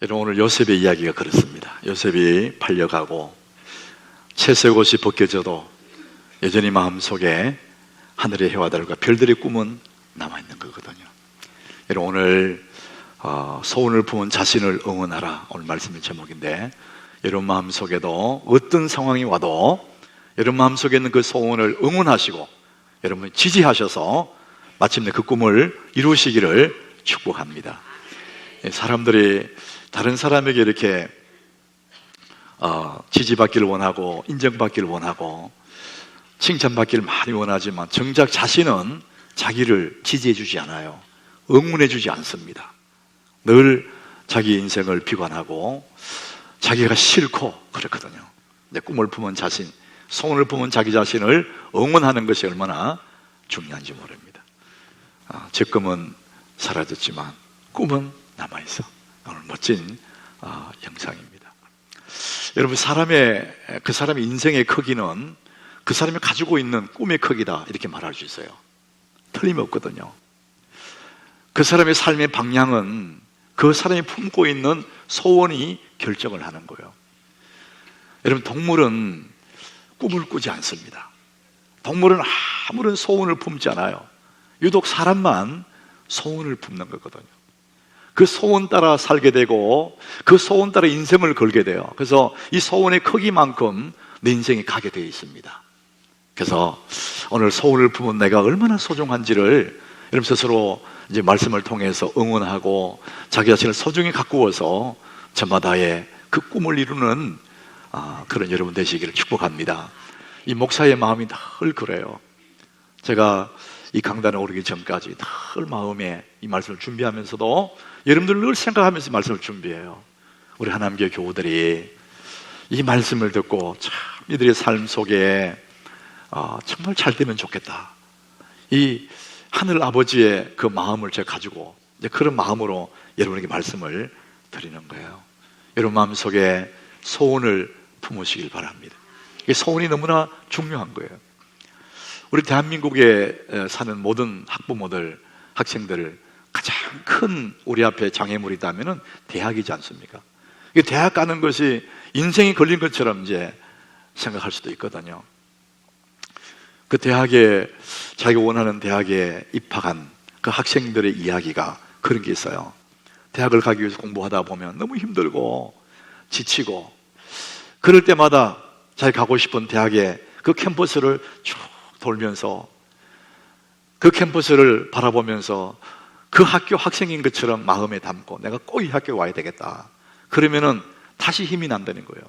여러분, 오늘 요셉의 이야기가 그렇습니다. 요셉이 팔려가고 채색옷이 벗겨져도 여전히 마음속에 하늘의 해와 달과 별들의 꿈은 남아있는 거거든요. 여러분, 오늘 소원을 품은 자신을 응원하라, 오늘 말씀의 제목인데, 여러분 마음속에도 어떤 상황이 와도 여러분 마음속에 있는 그 소원을 응원하시고 여러분 지지하셔서 마침내 그 꿈을 이루시기를 축복합니다. 사람들이 다른 사람에게 이렇게 지지받기를 원하고 인정받기를 원하고 칭찬받기를 많이 원하지만 정작 자신은 자기를 지지해주지 않아요. 응원해주지 않습니다. 늘 자기 인생을 비관하고 자기가 싫고 그렇거든요. 내 꿈을 품은 자신, 소원을 품은 자기 자신을 응원하는 것이 얼마나 중요한지 모릅니다. 적금은 사라졌지만 꿈은 남아있어. 오늘 멋진 영상입니다. 여러분, 그 사람의 인생의 크기는 그 사람이 가지고 있는 꿈의 크기다, 이렇게 말할 수 있어요. 틀림없거든요. 그 사람의 삶의 방향은 그 사람이 품고 있는 소원이 결정을 하는 거예요. 여러분, 동물은 꿈을 꾸지 않습니다. 동물은 아무런 소원을 품지 않아요. 유독 사람만 소원을 품는 거거든요. 그 소원 따라 살게 되고 그 소원 따라 인생을 걸게 돼요. 그래서 이 소원의 크기만큼 내 인생이 가게 되어 있습니다. 그래서 오늘 소원을 품은 내가 얼마나 소중한지를 여러분 스스로 이제 말씀을 통해서 응원하고 자기 자신을 소중히 가꾸어서 저마다의 그 꿈을 이루는 그런 여러분 되시기를 축복합니다. 이 목사의 마음이 늘 그래요. 제가 이 강단에 오르기 전까지 늘 마음에 이 말씀을 준비하면서도 여러분들 늘 생각하면서 말씀을 준비해요. 우리 하나님교회 교우들이 이 말씀을 듣고 참 이들의 삶 속에 정말 잘 되면 좋겠다, 이 하늘 아버지의 그 마음을 제가 가지고 이제 그런 마음으로 여러분에게 말씀을 드리는 거예요. 여러분 마음속에 소원을 품으시길 바랍니다. 이게 소원이 너무나 중요한 거예요. 우리 대한민국에 사는 모든 학부모들, 학생들을 가장 큰 우리 앞에 장애물이 있다면 대학이지 않습니까? 이게 대학 가는 것이 인생이 걸린 것처럼 이제 생각할 수도 있거든요. 그 대학에, 자기가 원하는 대학에 입학한 그 학생들의 이야기가 그런 게 있어요. 대학을 가기 위해서 공부하다 보면 너무 힘들고 지치고, 그럴 때마다 자기 가고 싶은 대학의 그 캠퍼스를 쭉 돌면서 그 캠퍼스를 바라보면서 그 학교 학생인 것처럼 마음에 담고 내가 꼭 이 학교에 와야 되겠다, 그러면은 다시 힘이 난다는 거예요.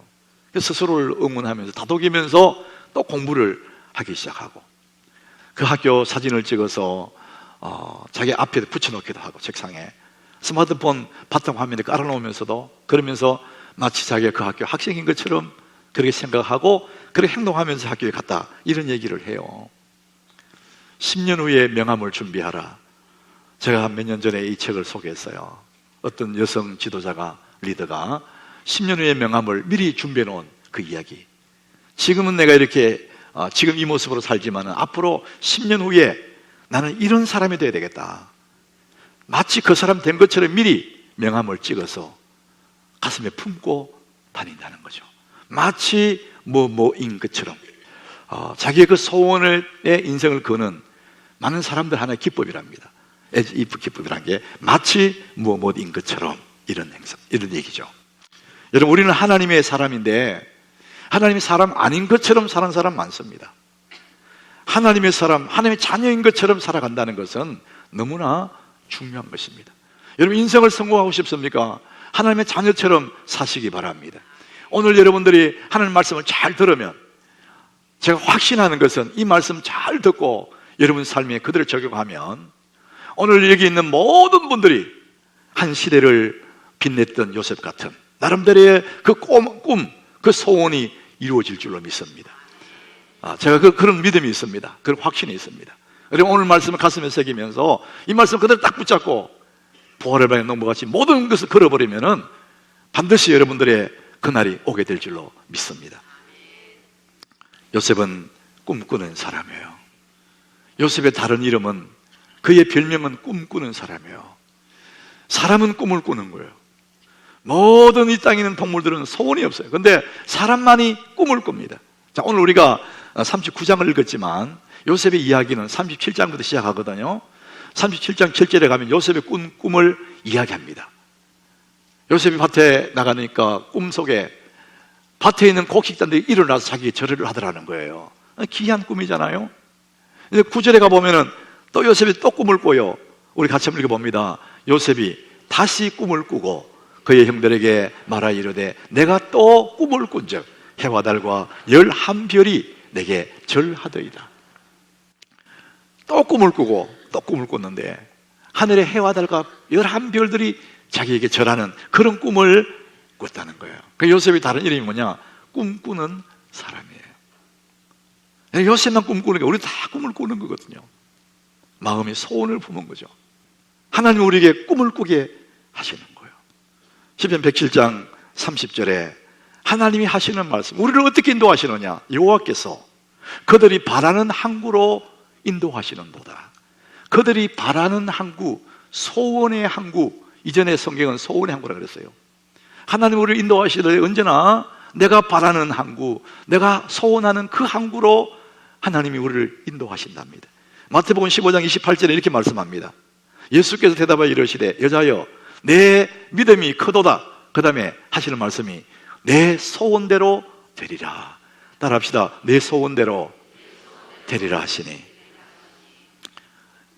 스스로를 응원하면서 다독이면서 또 공부를 하기 시작하고, 그 학교 사진을 찍어서 자기 앞에 붙여놓기도 하고, 책상에 스마트폰 바탕 화면에 깔아놓으면서도, 그러면서 마치 자기가 그 학교 학생인 것처럼 그렇게 생각하고 그렇게 행동하면서 학교에 갔다, 이런 얘기를 해요. 10년 후에 명함을 준비하라. 제가 몇 년 전에 이 책을 소개했어요. 어떤 여성 지도자가, 리더가 10년 후에 명함을 미리 준비해 놓은 그 이야기. 지금은 내가 이렇게 지금 이 모습으로 살지만 앞으로 10년 후에 나는 이런 사람이 돼야 되겠다, 마치 그 사람 된 것처럼 미리 명함을 찍어서 가슴에 품고 다닌다는 거죠. 마치 뭐인 것처럼 자기의 그 소원의 인생을 거는 많은 사람들 하나의 기법이랍니다. 이 기법이란 게 마치 뭐인 것처럼, 이런 행사, 이런 얘기죠. 여러분, 우리는 하나님의 사람인데 하나님의 사람 아닌 것처럼 사는 사람 많습니다. 하나님의 사람, 하나님의 자녀인 것처럼 살아간다는 것은 너무나 중요한 것입니다. 여러분, 인생을 성공하고 싶습니까? 하나님의 자녀처럼 사시기 바랍니다. 오늘 여러분들이 하나님 말씀을 잘 들으면, 제가 확신하는 것은 이 말씀 잘 듣고 여러분 삶에 그대로 적용하면 오늘 여기 있는 모든 분들이 한 시대를 빛냈던 요셉 같은 나름대로의 그 꿈, 그 소원이 이루어질 줄로 믿습니다. 제가 그런 믿음이 있습니다. 그런 확신이 있습니다. 그리고 오늘 말씀을 가슴에 새기면서 이 말씀 그대로 딱 붙잡고 부활의 방향 농부같이 모든 것을 걸어버리면은 반드시 여러분들의 그날이 오게 될 줄로 믿습니다. 요셉은 꿈꾸는 사람이에요. 요셉의 다른 이름은, 그의 별명은 꿈꾸는 사람이에요. 사람은 꿈을 꾸는 거예요. 모든 이 땅에 있는 동물들은 소원이 없어요. 근데 사람만이 꿈을 꿉니다. 자, 오늘 우리가 39장을 읽었지만 요셉의 이야기는 37장부터 시작하거든요. 37장 7절에 가면 요셉의 꿈을 이야기합니다. 요셉이 밭에 나가니까 꿈속에 밭에 있는 곡식단들이 일어나서 자기 절을 하더라는 거예요. 기이한 꿈이잖아요. 9절에 가보면은 또 요셉이 또 꿈을 꿔요. 우리 같이 한번 읽어봅니다. 요셉이 다시 꿈을 꾸고 그의 형들에게 말하 이르되 내가 또 꿈을 꾼즉 해와 달과 11별이 내게 절하더이다. 또 꿈을 꾸고 또 꿈을 꿨는데 하늘의 해와 달과 11별들이 자기에게 절하는 그런 꿈을 꿨다는 거예요. 그 요셉이 다른 이름이 뭐냐? 꿈꾸는 사람이에요. 요셉만 꿈꾸는 게 우리 다 꿈을 꾸는 거거든요. 마음에 소원을 품은 거죠. 하나님은 우리에게 꿈을 꾸게 하시는 거예요. 시편 107장 30절에 하나님이 하시는 말씀, 우리를 어떻게 인도하시느냐? 여호와께서 그들이 바라는 항구로 인도하시는도다. 그들이 바라는 항구, 소원의 항구. 이전에 성경은 소원의 항구라고 그랬어요. 하나님 우리를 인도하시되 언제나 내가 바라는 항구, 내가 소원하는 그 항구로 하나님이 우리를 인도하신답니다. 마태복음 15장 28절에 이렇게 말씀합니다. 예수께서 대답하여 이르시되 여자여 내 믿음이 크도다. 그 다음에 하시는 말씀이 내 소원대로 되리라. 따라합시다. 내 소원대로 되리라 하시니.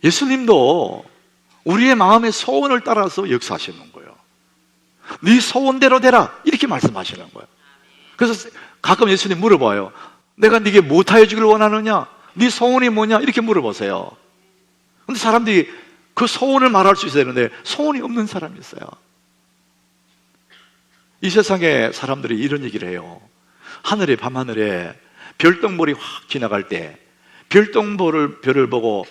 예수님도 우리의 마음의 소원을 따라서 역사하시는 거예요. 네 소원대로 되라 이렇게 말씀하시는 거예요. 그래서 가끔 예수님 물어봐요. 내가 네게 무엇하여 주기를 원하느냐? 네 소원이 뭐냐? 이렇게 물어보세요. 근데 사람들이 그 소원을 말할 수 있어야 되는데 소원이 없는 사람이 있어요. 이 세상에 사람들이 이런 얘기를 해요. 하늘에, 밤하늘에 별똥별이 확 지나갈 때 별을 보고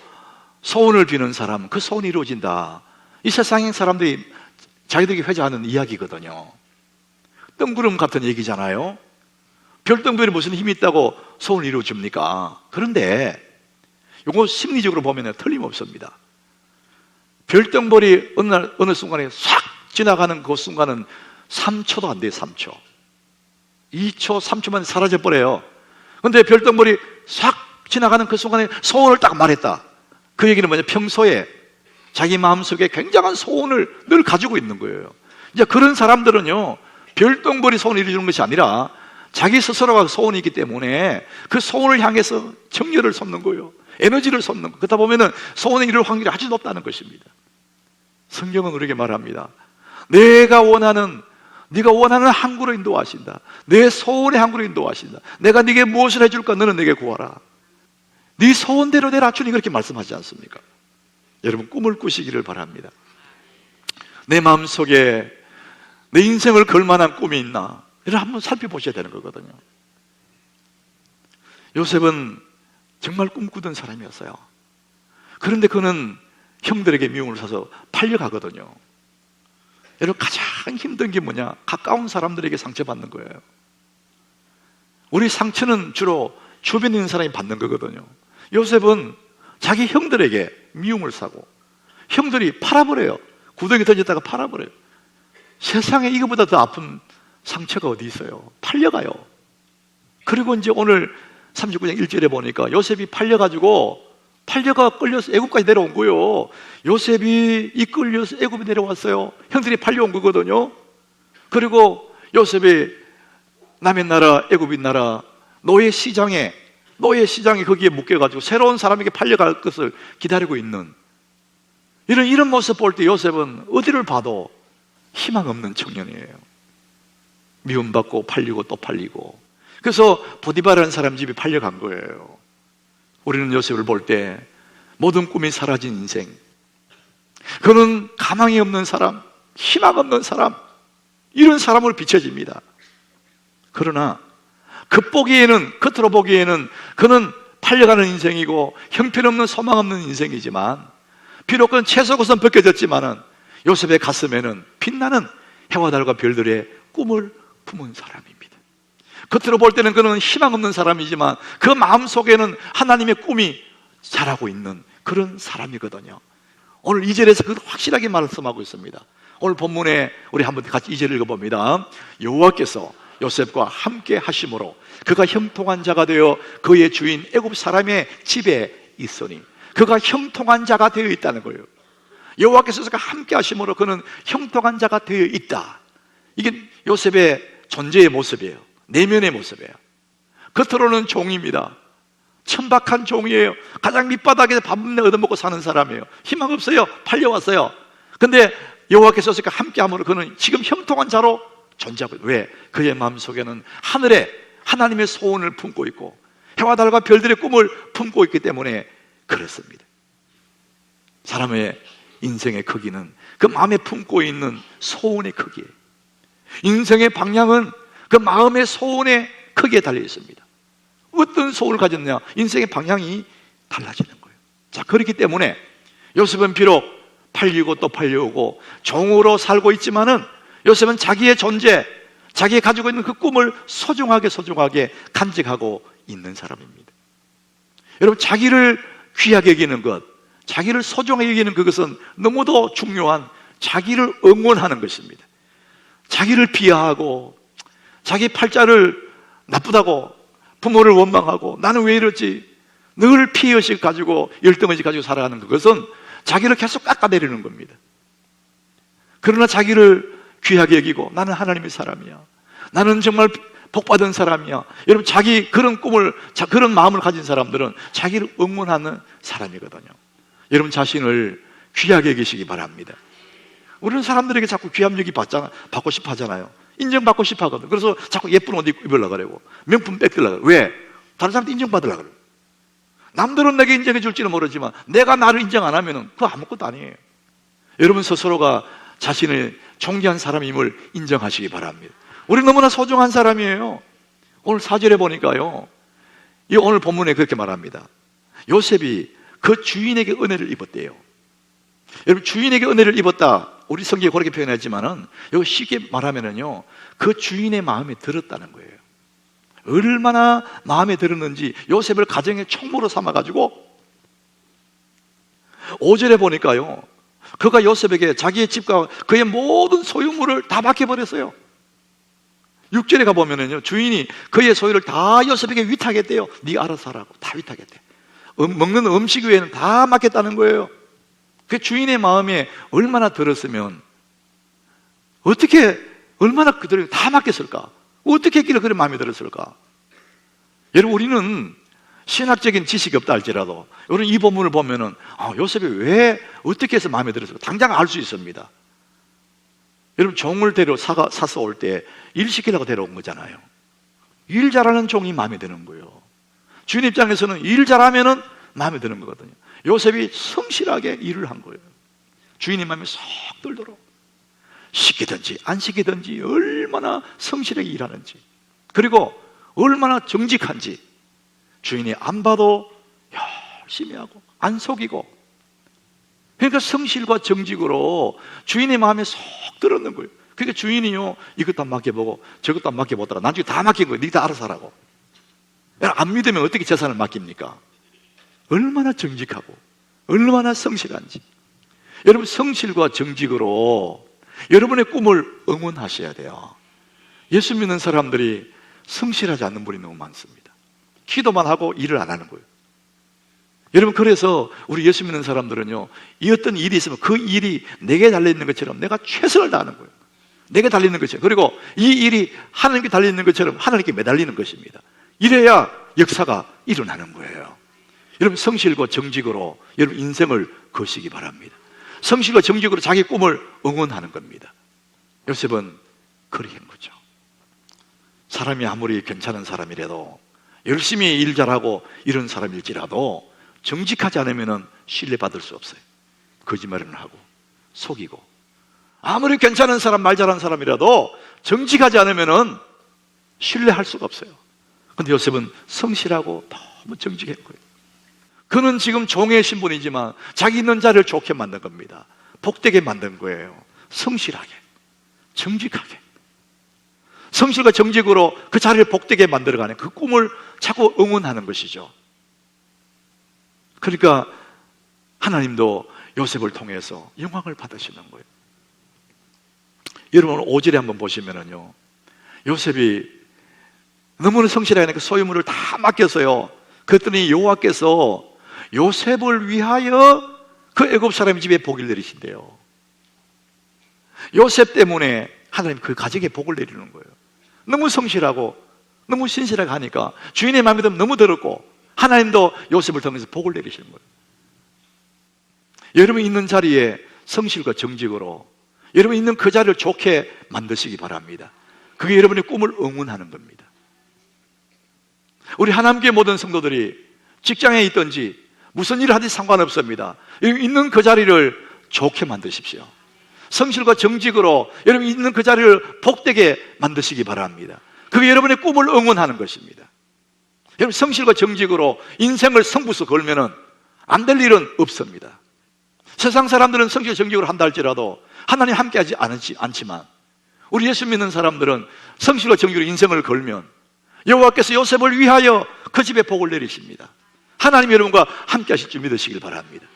소원을 비는 사람, 그 소원이 이루어진다. 이 세상의 사람들이 자기들이 회자하는 이야기거든요. 뜬구름 같은 얘기잖아요. 별똥별이 무슨 힘이 있다고 소원을 이루어집니까? 그런데 이거 심리적으로 보면 틀림없습니다. 별똥별이 어느 순간에 싹 지나가는 그 순간은 3초도 안 돼요. 3초 2초, 3초만 사라져버려요. 그런데 별똥별이 싹 지나가는 그 순간에 소원을 딱 말했다. 그 얘기는 뭐냐? 평소에 자기 마음속에 굉장한 소원을 늘 가지고 있는 거예요. 이제 그런 사람들은요, 별똥별이 소원을 이루는 것이 아니라 자기 스스로가 소원이 있기 때문에 그 소원을 향해서 정열을 쏟는 거예요. 에너지를 쏟는 거예요. 그러다 보면은 소원을 이룰 확률이 아주 높다는 것입니다. 성경은 우리에게 말합니다. 네가 원하는 항구로 인도하신다. 내 소원의 항구로 인도하신다. 내가 네게 무엇을 해줄까? 너는 내게 구하라. 네 소원대로 되라. 주님 그렇게 말씀하지 않습니까? 여러분 꿈을 꾸시기를 바랍니다. 내 마음속에 내 인생을 걸 만한 꿈이 있나? 이를 한번 살펴보셔야 되는 거거든요. 요셉은 정말 꿈꾸던 사람이었어요. 그런데 그는 형들에게 미움을 사서 팔려가거든요. 여러분 가장 힘든 게 뭐냐? 가까운 사람들에게 상처받는 거예요. 우리 상처는 주로 주변에 있는 사람이 받는 거거든요. 요셉은 자기 형들에게 미움을 사고 형들이 팔아버려요. 구덩이 던졌다가 팔아버려요. 세상에 이거보다 더 아픈 상처가 어디 있어요? 팔려가요. 그리고 이제 오늘 39장 1절에 보니까 요셉이 팔려가 끌려서 애굽까지 내려온 거예요. 요셉이 이끌려서 애굽에 내려왔어요. 형들이 팔려온 거거든요. 그리고 요셉이 남의 나라 애굽인 나라 노예 시장에 거기에 묶여가지고 새로운 사람에게 팔려갈 것을 기다리고 있는 이런 모습 볼 때 요셉은 어디를 봐도 희망 없는 청년이에요. 미움받고 팔리고 또 팔리고. 그래서 보디바라는 사람 집에 팔려간 거예요. 우리는 요셉을 볼 때 모든 꿈이 사라진 인생, 그는 가망이 없는 사람, 희망 없는 사람, 이런 사람으로 비춰집니다. 그러나 겉으로 보기에는 그는 팔려가는 인생이고 형편없는 소망 없는 인생이지만 비록 그는 채석옷은 벗겨졌지만은 요셉의 가슴에는 빛나는 해와 달과 별들의 꿈을 품은 사람입니다. 겉으로 볼 때는 그는 희망 없는 사람이지만 그 마음속에는 하나님의 꿈이 자라고 있는 그런 사람이거든요. 오늘 2절에서 그걸 확실하게 말씀하고 있습니다. 오늘 본문에 우리 한번 같이 2절 읽어봅니다. 여호와께서 요셉과 함께 하심으로 그가 형통한 자가 되어 그의 주인 애굽 사람의 집에 있으니, 그가 형통한 자가 되어 있다는 거예요. 여호와께서 함께 하심으로 그는 형통한 자가 되어 있다. 이게 요셉의 존재의 모습이에요. 내면의 모습이에요. 겉으로는 종입니다. 천박한 종이에요. 가장 밑바닥에서 밥 얻어먹고 사는 사람이에요. 희망 없어요. 팔려왔어요. 근데 여호와께서 함께 함으로 그는 지금 형통한 자로 존재하고 있어요. 왜? 그의 마음속에는 하늘에 하나님의 소원을 품고 있고 해와 달과 별들의 꿈을 품고 있기 때문에 그렇습니다. 사람의 인생의 크기는 그 마음에 품고 있는 소원의 크기예요. 인생의 방향은 그 마음의 소원의 크기에 달려 있습니다. 어떤 소원을 가졌느냐, 인생의 방향이 달라지는 거예요. 자, 그렇기 때문에 요셉은 비록 팔리고 또 팔려오고 종으로 살고 있지만은 요셉은 자기의 존재, 자기가 가지고 있는 그 꿈을 소중하게 간직하고 있는 사람입니다. 여러분, 자기를 귀하게 여기는 것, 자기를 소중하게 여기는 그것은 너무도 중요한, 자기를 응원하는 것입니다. 자기를 비하하고 자기 팔자를 나쁘다고 부모를 원망하고 나는 왜 이러지, 늘 피해의식 가지고 열등의식 가지고 살아가는 그것은 자기를 계속 깎아내리는 겁니다. 그러나 자기를 귀하게 여기고 나는 하나님의 사람이야, 나는 정말 복받은 사람이야. 여러분, 자기 그런 꿈을, 그런 마음을 가진 사람들은 자기를 응원하는 사람이거든요. 여러분 자신을 귀하게 여기시기 바랍니다. 우리는 사람들에게 자꾸 귀함 여기 받고 싶어 하잖아요. 인정받고 싶어 하거든. 그래서 자꾸 예쁜 옷 입으려고 그러고 명품 뺏기려고 그래요. 왜? 다른 사람한테 인정받으려고 그래요. 남들은 내게 인정해 줄지는 모르지만 내가 나를 인정 안 하면 그거 아무것도 아니에요. 여러분 스스로가 자신을 존귀한 사람임을 인정하시기 바랍니다. 우리 너무나 소중한 사람이에요. 오늘 4절에 보니까요, 이 오늘 본문에 그렇게 말합니다. 요셉이 그 주인에게 은혜를 입었대요. 여러분, 주인에게 은혜를 입었다, 우리 성경에 그렇게 표현했지만은 이거 쉽게 말하면은요, 그 주인의 마음에 들었다는 거예요. 얼마나 마음에 들었는지 요셉을 가정의 총무로 삼아가지고 5절에 보니까요, 그가 요셉에게 자기의 집과 그의 모든 소유물을 다 맡겨버렸어요. 6절에 가보면은요, 주인이 그의 소유를 다 요셉에게 위탁했대요. 네가 알아서 하라고 다 위탁했대. 먹는 음식 외에는 다 맡겼다는 거예요. 그 주인의 마음에 얼마나 들었으면 어떻게, 얼마나 그들에게 다 맡겼을까? 어떻게 했길래 그런 마음에 들었을까? 여러분, 우리는 신학적인 지식이 없다 할지라도 여러분 이 본문을 보면은 요셉이 왜 어떻게 해서 마음에 들었을까? 당장 알 수 있습니다. 여러분, 종을 사서 올 때 일 시키려고 데려온 거잖아요. 일 잘하는 종이 마음에 드는 거예요. 주인 입장에서는 일 잘하면은 마음에 드는 거거든요. 요셉이 성실하게 일을 한 거예요. 주인의 마음에 쏙 들도록 시키든지 안 시키든지 얼마나 성실하게 일하는지, 그리고 얼마나 정직한지 주인이 안 봐도 열심히 하고 안 속이고, 그러니까 성실과 정직으로 주인의 마음에 쏙 들었는 거예요. 그러니까 주인이요, 이것도 안 맡겨보고 저것도 안 맡겨보더라, 나중에 다 맡긴 거예요. 네가 다 알아서 하라고. 안 믿으면 어떻게 재산을 맡깁니까? 얼마나 정직하고 얼마나 성실한지. 여러분, 성실과 정직으로 여러분의 꿈을 응원하셔야 돼요. 예수 믿는 사람들이 성실하지 않는 분이 너무 많습니다. 기도만 하고 일을 안 하는 거예요. 여러분, 그래서 우리 예수 믿는 사람들은요, 이 어떤 일이 있으면 그 일이 내게 달려있는 것처럼 내가 최선을 다하는 거예요. 내게 달리는 것이에요. 그리고 이 일이 하나님께 달려있는 것처럼 하나님께 매달리는 것입니다. 이래야 역사가 일어나는 거예요. 여러분, 성실과 정직으로 여러분 인생을 거시기 바랍니다. 성실과 정직으로 자기 꿈을 응원하는 겁니다. 요셉은 그렇게 한 거죠. 사람이 아무리 괜찮은 사람이라도, 열심히 일 잘하고 이런 사람일지라도 정직하지 않으면 신뢰받을 수 없어요. 거짓말을 하고 속이고, 아무리 괜찮은 사람, 말 잘하는 사람이라도 정직하지 않으면 신뢰할 수가 없어요. 그런데 요셉은 성실하고 너무 정직한 거예요. 그는 지금 종의 신분이지만 자기 있는 자리를 좋게 만든 겁니다. 복되게 만든 거예요. 성실하게, 정직하게, 성실과 정직으로 그 자리를 복되게 만들어가는 그 꿈을 자꾸 응원하는 것이죠. 그러니까 하나님도 요셉을 통해서 영광을 받으시는 거예요. 여러분 5절에 한번 보시면은요, 요셉이 너무나 성실하니까 소유물을 다 맡겼어요. 그랬더니 여호와께서 요셉을 위하여 그 애굽 사람 집에 복을 내리신대요. 요셉 때문에 하나님 그 가족에 복을 내리는 거예요. 너무 성실하고 너무 신실하게 하니까 주인의 마음에 너무 들었고 하나님도 요셉을 통해서 복을 내리시는 거예요. 여러분 있는 자리에 성실과 정직으로 여러분 있는 그 자리를 좋게 만드시기 바랍니다. 그게 여러분의 꿈을 응원하는 겁니다. 우리 하나님교회 모든 성도들이 직장에 있든지 무슨 일을 하든지 상관없습니다. 있는 그 자리를 좋게 만드십시오. 성실과 정직으로 여러분 있는 그 자리를 복되게 만드시기 바랍니다. 그게 여러분의 꿈을 응원하는 것입니다. 여러분 성실과 정직으로 인생을 성부수 걸면은 안 될 일은 없습니다. 세상 사람들은 성실 정직으로 한다 할지라도 하나님 함께하지 않지만 우리 예수 믿는 사람들은 성실과 정직으로 인생을 걸면 여호와께서 요셉을 위하여 그 집에 복을 내리십니다. 하나님 여러분과 함께 하실 줄 믿으시길 바랍니다.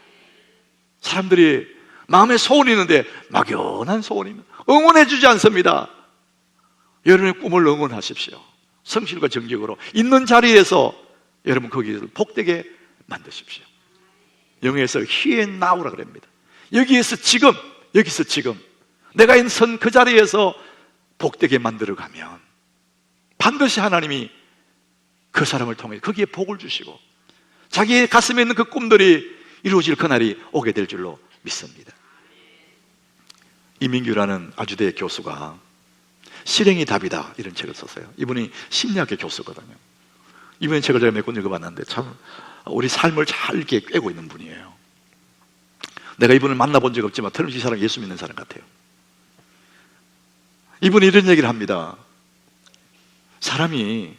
사람들이 마음에 소원이 있는데 막연한 소원이면 응원해 주지 않습니다. 여러분의 꿈을 응원하십시오. 성실과 정직으로 있는 자리에서 여러분 거기를 복되게 만드십시오. 영어에서 here and now라 그럽니다. 여기서 지금 내가 있는 그 자리에서 복되게 만들어가면 반드시 하나님이 그 사람을 통해 거기에 복을 주시고 자기의 가슴에 있는 그 꿈들이 이루어질 그날이 오게 될 줄로 믿습니다. 이민규라는 아주대 교수가 실행이 답이다 이런 책을 썼어요. 이분이 심리학의 교수거든요. 이분의 책을 제가 몇 권 읽어봤는데 참 우리 삶을 잘 이렇게 꿰고 있는 분이에요. 내가 이분을 만나본 적 없지만 틀림없이 이 사람 예수 믿는 사람 같아요. 이분이 이런 얘기를 합니다. 사람이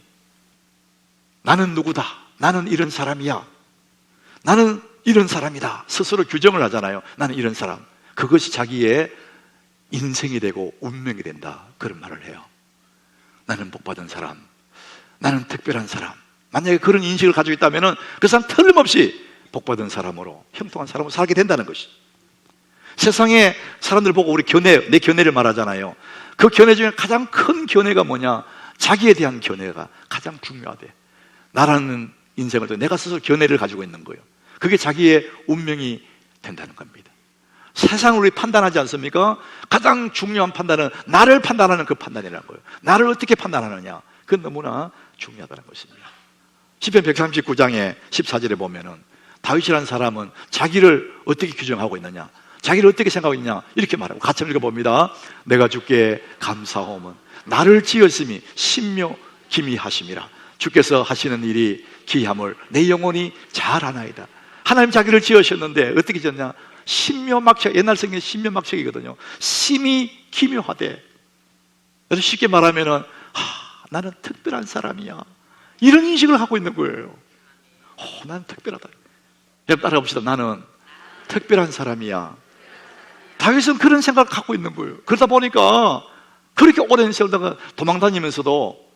나는 누구다, 나는 이런 사람이야, 나는 이런 사람이다 스스로 규정을 하잖아요. 나는 이런 사람. 그것이 자기의 인생이 되고 운명이 된다 그런 말을 해요. 나는 복받은 사람, 나는 특별한 사람. 만약에 그런 인식을 가지고 있다면 그 사람 틀림없이 복받은 사람으로 형통한 사람으로 살게 된다는 것이. 세상에 사람들 보고 우리 내 견해를 말하잖아요. 그 견해 중에 가장 큰 견해가 뭐냐? 자기에 대한 견해가 가장 중요하대. 나라는 인생을 통해 내가 스스로 견해를 가지고 있는 거예요. 그게 자기의 운명이 된다는 겁니다. 세상을 우리 판단하지 않습니까? 가장 중요한 판단은 나를 판단하는 그 판단이라는 거예요. 나를 어떻게 판단하느냐, 그건 너무나 중요하다는 것입니다. 시편 139장에 14절에 보면은 다윗이라는 사람은 자기를 어떻게 규정하고 있느냐, 자기를 어떻게 생각하고 있느냐 이렇게 말하고, 같이 읽어봅니다. 내가 주께 감사하오면 나를 지으심이 신묘 기미하심이라. 주께서 하시는 일이 기함을 내 영혼이 잘 아나이다. 하나님 자기를 지으셨는데 어떻게 지었냐? 신묘막책, 옛날 성경에 신묘막책이거든요. 심히 기묘하대. 그래서 쉽게 말하면은 나는 특별한 사람이야, 이런 인식을 갖고 있는 거예요. 나는 특별하다. 여러분 따라봅시다. 나는 특별한 사람이야. 다윗은 그런 생각을 갖고 있는 거예요. 그러다 보니까 그렇게 오랜 세월 동안 도망다니면서도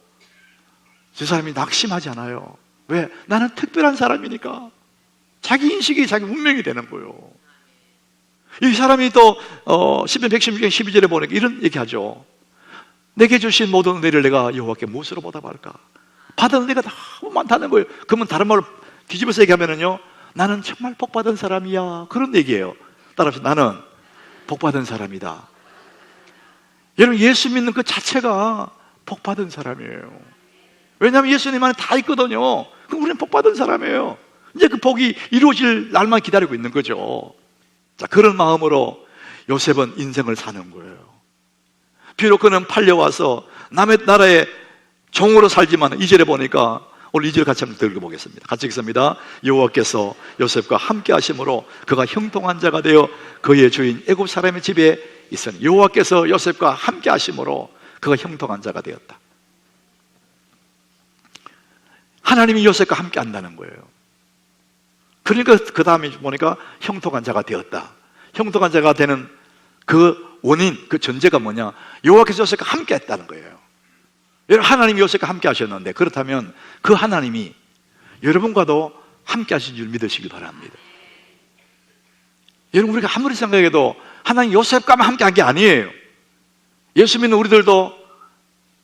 저 사람이 낙심하지 않아요. 왜? 나는 특별한 사람이니까. 자기 인식이 자기 운명이 되는 거예요. 이 사람이 또 시편 116장 12절에 보니까 이런 얘기하죠. 내게 주신 모든 은혜를 내가 여호와께 무엇으로 보답할까? 받은 은혜가 너무 많다는 거예요. 그러면 다른 말로 뒤집어서 얘기하면은요, 나는 정말 복받은 사람이야, 그런 얘기예요. 따라서 나는 복받은 사람이다. 여러분 예수 믿는 그 자체가 복받은 사람이에요. 왜냐하면 예수님 안에 다 있거든요. 그럼 우리는 복받은 사람이에요. 이제 그 복이 이루어질 날만 기다리고 있는 거죠. 자, 그런 마음으로 요셉은 인생을 사는 거예요. 비록 그는 팔려와서 남의 나라의 종으로 살지만 2절에 보니까 오늘 2절 같이 한번 읽어보겠습니다. 같이 읽습니다. 여호와께서 요셉과 함께 하심으로 그가 형통한 자가 되어 그의 주인 애굽 사람의 집에 있으니. 여호와께서 요셉과 함께 하심으로 그가 형통한 자가 되었다. 하나님이 요셉과 함께 한다는 거예요. 그러니까 그 다음에 보니까 형통한 자가 되었다. 형통한 자가 되는 그 원인, 그 전제가 뭐냐? 여호와께서 요셉과 함께 했다는 거예요. 여러분 하나님이 요셉과 함께 하셨는데, 그렇다면 그 하나님이 여러분과도 함께 하신 줄 믿으시길 바랍니다. 여러분 우리가 아무리 생각해도 하나님 요셉과만 함께 한 게 아니에요. 예수 믿는 우리들도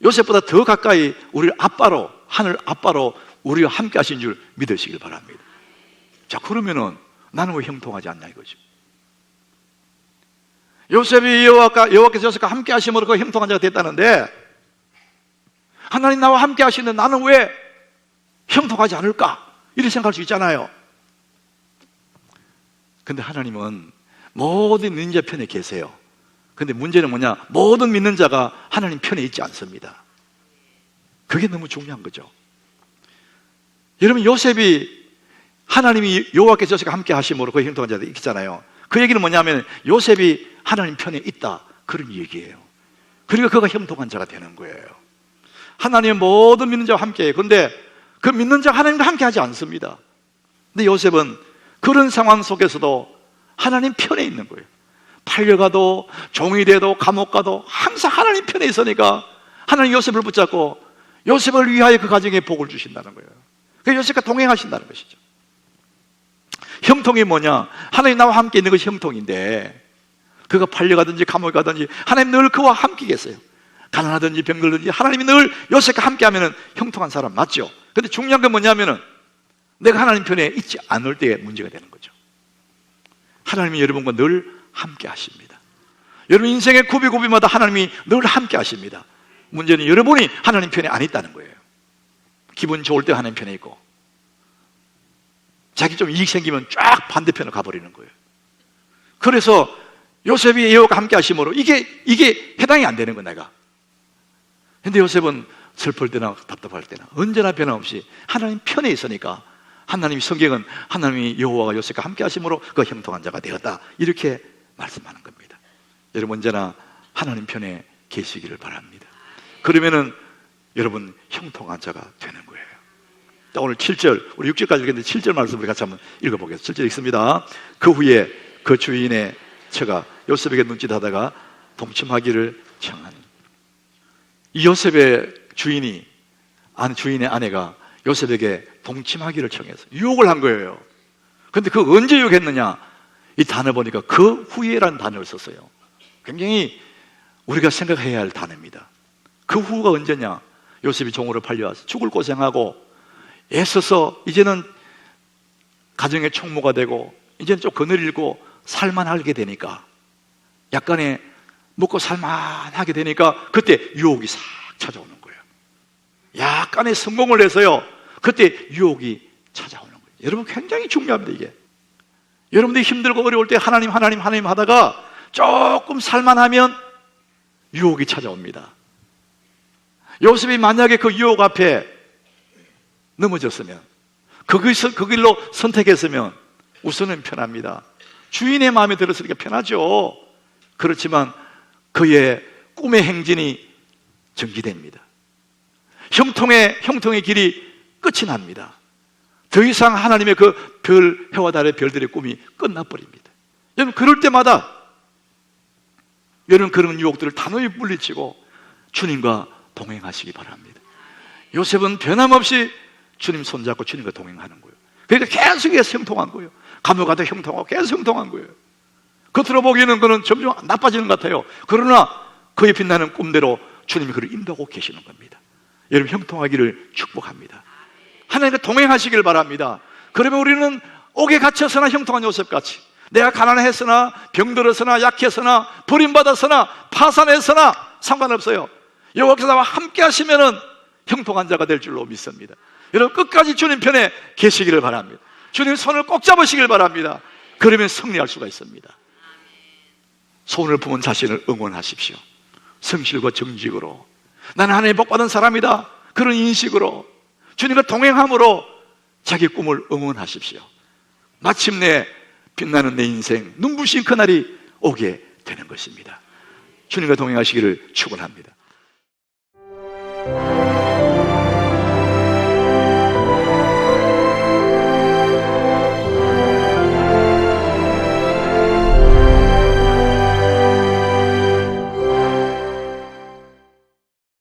요셉보다 더 가까이 우리를 아빠로, 하늘 아빠로 우리와 함께 하신 줄 믿으시길 바랍니다. 자, 그러면은 나는 왜 형통하지 않냐 이거죠. 요셉이 여호와께서 요셉과 함께 하심으로 그 형통한 자가 됐다는데, 하나님 나와 함께 하시는데 나는 왜 형통하지 않을까? 이렇게 생각할 수 있잖아요. 근데 하나님은 모든 믿는 자 편에 계세요. 근데 문제는 뭐냐? 모든 믿는 자가 하나님 편에 있지 않습니다. 그게 너무 중요한 거죠. 여러분, 요셉이 하나님이 여호와께서 요셉과 함께 하심으로 그 형통한 자들이 있잖아요. 그 얘기는 뭐냐면 요셉이 하나님 편에 있다, 그런 얘기예요. 그리고 그가 형통한 자가 되는 거예요. 하나님은 모든 믿는 자와 함께해요. 그런데 그 믿는 자가 하나님과 함께 하지 않습니다. 근데 요셉은 그런 상황 속에서도 하나님 편에 있는 거예요. 팔려가도 종이 돼도 감옥 가도 항상 하나님 편에 있으니까 하나님 요셉을 붙잡고 요셉을 위하여 그 가정에 복을 주신다는 거예요. 그 요셉과 동행하신다는 것이죠. 형통이 뭐냐? 하나님 나와 함께 있는 것이 형통인데, 그가 팔려가든지 감옥에 가든지 하나님 늘 그와 함께 계세요. 가난하든지 병들든지 하나님이 늘 요셉과 함께 하면 형통한 사람 맞죠? 근데 중요한 건 뭐냐면은 내가 하나님 편에 있지 않을 때에 문제가 되는 거죠. 하나님이 여러분과 늘 함께 하십니다. 여러분 인생의 고비고비마다 하나님이 늘 함께 하십니다. 문제는 여러분이 하나님 편에 안 있다는 거예요. 기분 좋을 때 하나님 편에 있고, 자기 좀 이익 생기면 쫙 반대편으로 가버리는 거예요. 그래서 요셉이 여호와가 함께 하심으로 이게 해당이 안 되는 거야, 내가. 근데 요셉은 슬플 때나 답답할 때나 언제나 변함없이 하나님 편에 있으니까, 하나님이 성경은 하나님이 여호와가 요셉과 함께 하심으로 그 형통한 자가 되었다, 이렇게 말씀하는 겁니다. 여러분 언제나 하나님 편에 계시기를 바랍니다. 그러면은 여러분 형통한 자가 되는 거예요. 오늘 7절, 우리 6절까지 읽었는데 7절 말씀 우리 같이 한번 읽어보겠습니다. 7절 읽습니다. 그 후에 그 주인의 처가 요셉에게 눈짓하다가 동침하기를 청하니. 이 요셉의 주인의 아내가 요셉에게 동침하기를 청해서 유혹을 한 거예요. 근데 그 언제 유혹했느냐? 이 단어 보니까 그 후에라는 단어를 썼어요. 굉장히 우리가 생각해야 할 단어입니다. 그 후가 언제냐? 요셉이 종으로 팔려와서 죽을 고생하고 애써서 이제는 가정의 총무가 되고 이제는 좀 거느리고 살만하게 되니까, 약간의 먹고 살만하게 되니까 그때 유혹이 싹 찾아오는 거예요. 약간의 성공을 해서요, 그때 유혹이 찾아오는 거예요. 여러분 굉장히 중요합니다. 이게 여러분들이 힘들고 어려울 때 하나님 하다가 조금 살만하면 유혹이 찾아옵니다. 요셉이 만약에 그 유혹 앞에 넘어졌으면, 그 길로 선택했으면 우선은 편합니다. 주인의 마음에 들었으니까 편하죠. 그렇지만 그의 꿈의 행진이 전기됩니다. 형통의 길이 끝이 납니다. 더 이상 하나님의 그 해와 달의 별들의 꿈이 끝나버립니다. 여러분 그럴 때마다 여러분 그런 유혹들을 단호히 물리치고 주님과 동행하시기 바랍니다. 요셉은 변함없이 주님 손잡고 주님과 동행하는 거예요. 그러니까 계속해서 형통한 거예요. 감옥 가도 형통하고 계속 형통한 거예요. 겉으로 보기에는 그는 점점 나빠지는 것 같아요. 그러나 그의 빛나는 꿈대로 주님이 그를 인도하고 계시는 겁니다. 여러분 형통하기를 축복합니다. 하나님과 동행하시길 바랍니다. 그러면 우리는 옥에 갇혀서나 형통한 요셉같이, 내가 가난했으나 병들었으나 약했으나 버림받았으나 파산했으나 상관없어요. 여호와께서 나와 함께 하시면은 형통한 자가 될 줄로 믿습니다. 여러분 끝까지 주님 편에 계시기를 바랍니다. 주님 손을 꼭 잡으시길 바랍니다. 그러면 승리할 수가 있습니다. 손을 품은 자신을 응원하십시오. 성실과 정직으로, 나는 하나님의 복받은 사람이다, 그런 인식으로 주님과 동행함으로 자기 꿈을 응원하십시오. 마침내 빛나는 내 인생, 눈부신 그날이 오게 되는 것입니다. 주님과 동행하시기를 축원합니다.